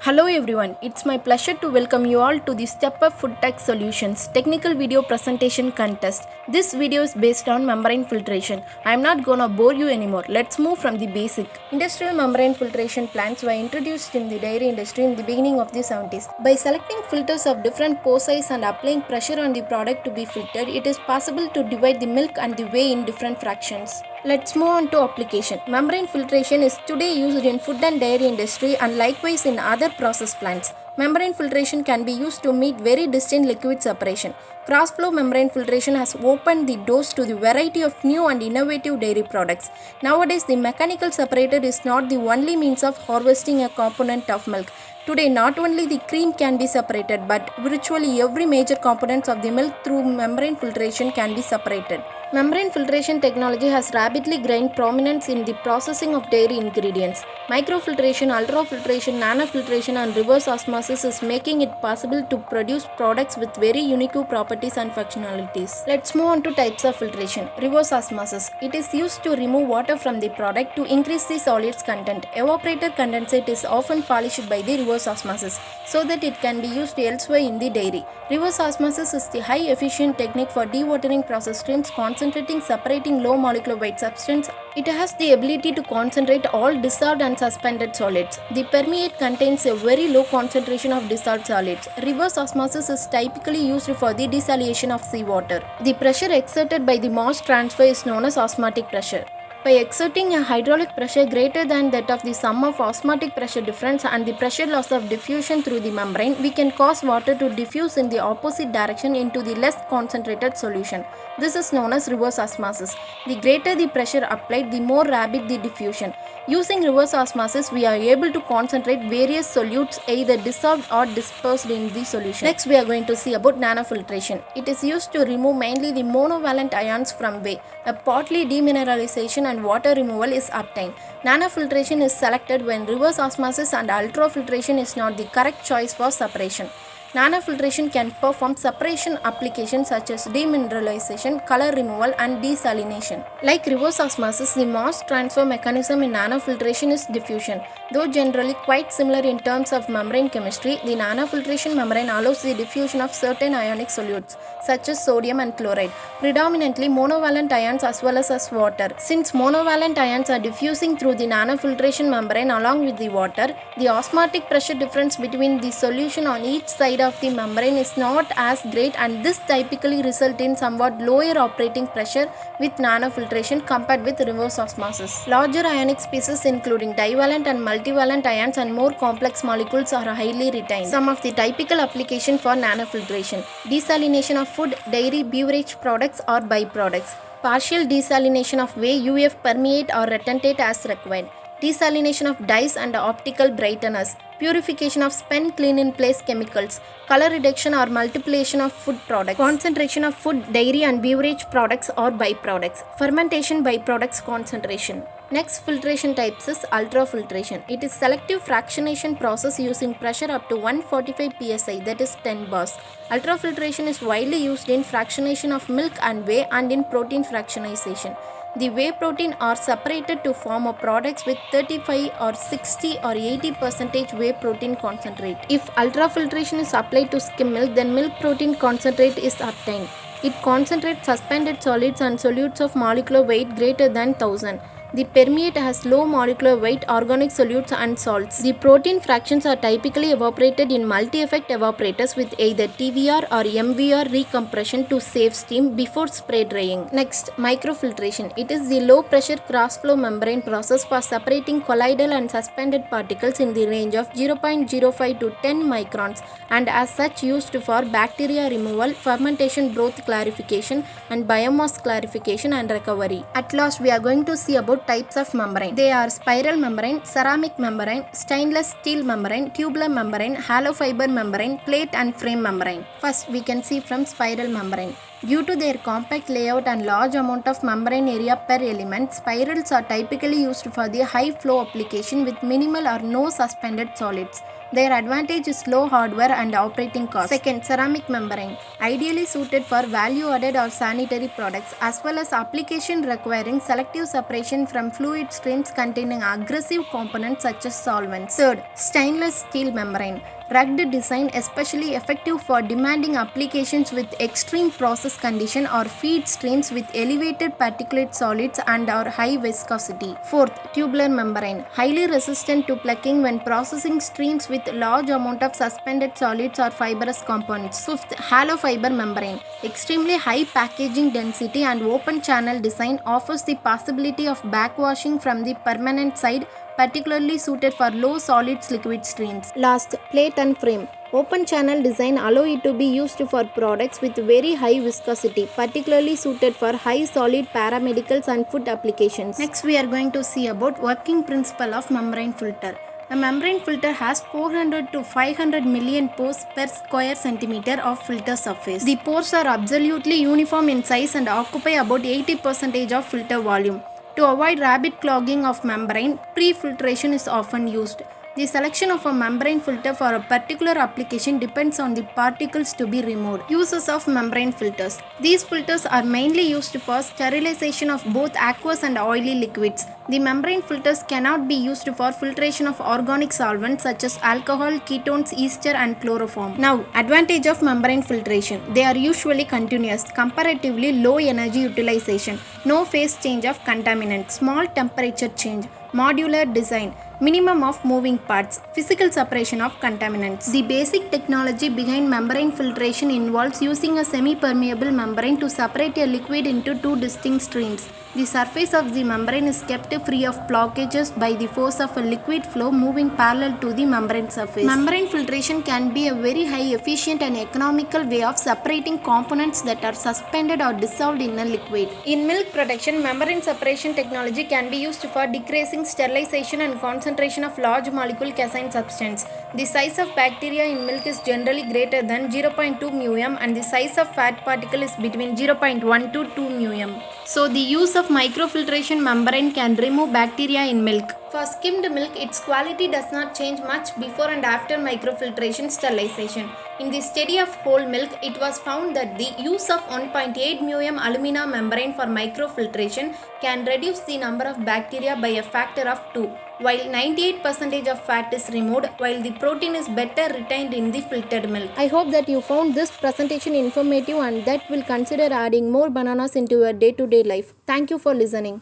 Hello everyone, it's my pleasure to welcome you all to the Step Up Food Tech Solutions Technical Video Presentation Contest. This video is based on membrane filtration. I'm not gonna bore you anymore. Let's move from the basic. Industrial membrane filtration plants were introduced in the dairy industry in the beginning of the 70s. By selecting filters of different pore size and applying pressure on the product to be filtered, it is possible to divide the milk and the whey in different fractions. Let's move on to application. Membrane filtration is today used in food and dairy industry and likewise in other process plants. Membrane filtration can be used to meet very distinct liquid separation. Cross-flow membrane filtration has opened the doors to the variety of new and innovative dairy products. Nowadays, the mechanical separator is not the only means of harvesting a component of milk. Today, not only the cream can be separated, but virtually every major component of the milk through membrane filtration can be separated. Membrane filtration technology has rapidly gained prominence in the processing of dairy ingredients. Microfiltration, ultrafiltration, nanofiltration and reverse osmosis is making it possible to produce products with very unique properties and functionalities. Let's move on to types of filtration. Reverse osmosis. It is used to remove water from the product to increase the solids content. Evaporator condensate is often polished by the reverse osmosis so that it can be used elsewhere in the dairy. Reverse osmosis is the high efficient technique for dewatering process streams, concentrating, separating low molecular weight substance. It has the ability to concentrate all dissolved and suspended solids. The permeate contains a very low concentration of dissolved solids. Reverse osmosis is typically used for the desalination of seawater. The pressure exerted by the mass transfer is known as osmotic pressure. By exerting a hydraulic pressure greater than that of the sum of osmotic pressure difference and the pressure loss of diffusion through the membrane, we can cause water to diffuse in the opposite direction into the less concentrated solution. This is known as reverse osmosis. The greater the pressure applied, the more rapid the diffusion. Using reverse osmosis, we are able to concentrate various solutes either dissolved or dispersed in the solution. Next, we are going to see about nanofiltration. It is used to remove mainly the monovalent ions from whey. A partly demineralization and water removal is obtained. Nanofiltration is selected when reverse osmosis and ultrafiltration is not the correct choice for separation. Nanofiltration can perform separation applications such as demineralization, color removal and desalination. Like reverse osmosis, the mass transfer mechanism in nanofiltration is diffusion. Though generally quite similar in terms of membrane chemistry, the nanofiltration membrane allows the diffusion of certain ionic solutes such as sodium and chloride, predominantly monovalent ions as well as water. Since monovalent ions are diffusing through the nanofiltration membrane along with the water, the osmotic pressure difference between the solution on each side of the membrane is not as great, and this typically results in somewhat lower operating pressure with nanofiltration compared with reverse osmosis. Larger ionic species including divalent and multivalent ions and more complex molecules are highly retained. Some of the typical applications for nanofiltration: desalination of food, dairy, beverage products or byproducts. Partial desalination of whey, UF permeate or retentate as required. Desalination of dyes and optical brighteners, purification of spent clean in place chemicals, color reduction or multiplication of food products, concentration of food, dairy and beverage products or byproducts, fermentation byproducts concentration. Next filtration types is ultrafiltration. It is selective fractionation process using pressure up to 145 psi, that is 10 bars. Ultrafiltration is widely used in fractionation of milk and whey and in protein fractionation. The whey protein are separated to form a products with 35 or 60 or 80% whey protein concentrate. If ultrafiltration is applied to skim milk, then milk protein concentrate is obtained. It concentrates suspended solids and solutes of molecular weight greater than 1000. The permeate has low molecular weight organic solutes and salts. The protein fractions are typically evaporated in multi-effect evaporators with either TVR or MVR recompression to save steam before spray drying. Next, microfiltration. It is the low pressure cross-flow membrane process for separating colloidal and suspended particles in the range of 0.05 to 10 microns and as such used for bacteria removal, fermentation broth clarification and biomass clarification and recovery. At last, we are going to see about types of membrane. They are spiral membrane, ceramic membrane, stainless steel membrane, tubular membrane, hollow fiber membrane, plate and frame membrane. First, we can see from spiral membrane. Due to their compact layout and large amount of membrane area per element, spirals are typically used for the high flow application with minimal or no suspended solids. Their advantage is low hardware and operating cost. Second, ceramic membrane. ideally suited for value-added or sanitary products, as well as application requiring selective separation from fluid streams containing aggressive components such as solvents. Third, stainless steel membrane. Rugged design especially effective for demanding applications with extreme process condition or feed streams with elevated particulate solids and or high viscosity. Fourth, tubular membrane. Highly resistant to plucking when processing streams with large amount of suspended solids or fibrous components. Fifth, hollow fiber membrane. Extremely high packaging density and open channel design offers the possibility of backwashing from the permanent side, particularly suited for low solids liquid streams. Last, plate and frame. Open channel design allow it to be used for products with very high viscosity, particularly suited for high solid paramedicals and food applications. Next we are going to see about working principle of membrane filter. A membrane filter has 400 to 500 million pores per square centimeter of filter surface. The pores are absolutely uniform in size and occupy about 80% of filter volume. To avoid rapid clogging of membrane, pre-filtration is often used. The selection of a membrane filter for a particular application depends on the particles to be removed. Uses of membrane filters. These filters are mainly used for sterilization of both aqueous and oily liquids. The membrane filters cannot be used for filtration of organic solvents such as alcohol, ketones, ester and chloroform. Now, advantage of membrane filtration. They are usually continuous, comparatively low energy utilization, no phase change of contaminants, small temperature change, modular design, minimum of moving parts, physical separation of contaminants. The basic technology behind membrane filtration involves using a semi-permeable membrane to separate a liquid into two distinct streams. The surface of the membrane is kept free of blockages by the force of a liquid flow moving parallel to the membrane surface. Membrane filtration can be a very high efficient and economical way of separating components that are suspended or dissolved in a liquid. In milk production, membrane separation technology can be used for decreasing sterilization and concentration of large molecule casein substance. The size of bacteria in milk is generally greater than 0.2 μm and the size of fat particle is between 0.1 to 2 μm. So the use of microfiltration membrane can remove bacteria in milk. For skimmed milk, its quality does not change much before and after microfiltration sterilization. In the study of whole milk, it was found that the use of 1.8 μm alumina membrane for microfiltration can reduce the number of bacteria by a factor of 2, while 98% of fat is removed, while the protein is better retained in the filtered milk. I hope that you found this presentation informative and that will consider adding more bananas into your day-to-day life. Thank you for listening.